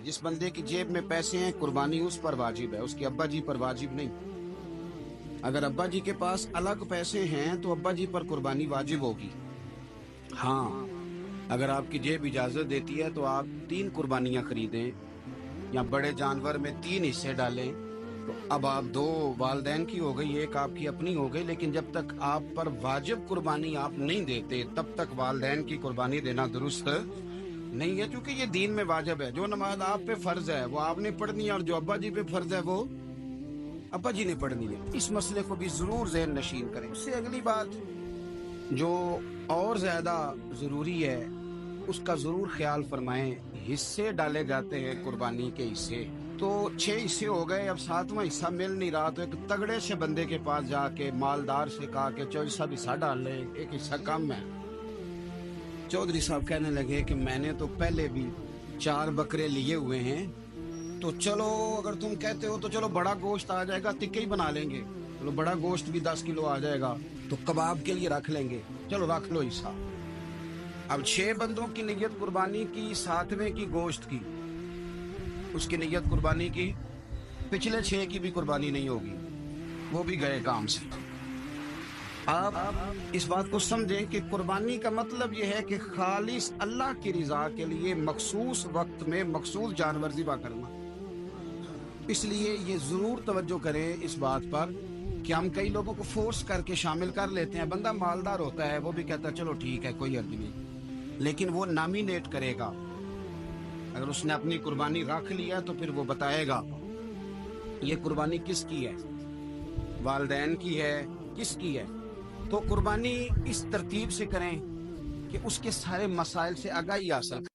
जिस बंदे की जेब में पैसे हैं कुर्बानी उस पर वाजिब है, उसके अब्बा जी पर वाजिब नहीं। अगर अब्बा जी के पास अलग पैसे हैं तो अब्बा जी पर कुर्बानी वाजिब होगी। हाँ, अगर आपकी जेब इजाजत देती है तो आप 3 कुर्बानियां खरीदें या बड़े जानवर में 3 हिस्से डालें। तो अब आप 2 वालदैन की हो गई, एक आपकी अपनी हो गई, लेकिन जब तक आप पर वाजिब कुर्बानी आप नहीं देते तब तक वालदैन की कुर्बानी देना दुरुस्त नहीं है, क्योंकि ये दीन में वाजिब है। जो नमाज आप पे फर्ज है वो आपने पढ़नी है, और जो अब्बा जी पे फर्ज है वो अब्बा जी ने पढ़नी है। इस मसले को भी जरूर ज़हन नशीन करें। उससे अगली बात जो और ज्यादा जरूरी है उसका जरूर ख्याल फरमाएं। हिस्से डाले जाते हैं कुर्बानी के हिस्से, तो 6 हिस्से हो गए, अब 7वां हिस्सा मिल नहीं रहा, तो एक तगड़े से बंदे के पास जाके मालदार से कहा कि चौधरी साहब हिस्सा डाल ले, एक हिस्सा कम है। चौधरी साहब कहने लगे कि मैंने तो पहले भी 4 बकरे लिए हुए हैं, तो चलो अगर तुम कहते हो तो चलो बड़ा गोश्त आ जाएगा, टिक्के ही बना लेंगे, चलो बड़ा गोश्त भी 10 किलो आ जाएगा, तो कबाब के लिए रख लेंगे, चलो रख लो हिस्सा। अब 6 बंदों की नियत कुर्बानी की, 7वें की गोश्त की, उसकी नियत कुर्बानी की, पिछले 6 की भी कुर्बानी नहीं होगी, वो भी गए काम से। आप इस बात को समझें कि कुर्बानी का मतलब यह है कि खालिस अल्लाह की रज़ा के लिए मखसूस वक्त में मखसूस जानवर ज़िबा करना। इसलिए ये जरूर तवज्जो करें इस बात पर कि हम कई लोगों को फोर्स करके शामिल कर लेते हैं। बंदा मालदार होता है, वो भी कहता है चलो ठीक है कोई अर्ज नहीं, लेकिन वो नॉमिनेट करेगा। अगर उसने अपनी कुर्बानी रख लिया तो फिर वो बताएगा ये कुर्बानी किसकी है, वालदैन की है, किसकी है। तो कुर्बानी इस तरतीब से करें कि उसके सारे मसाइल से आगाही हासिल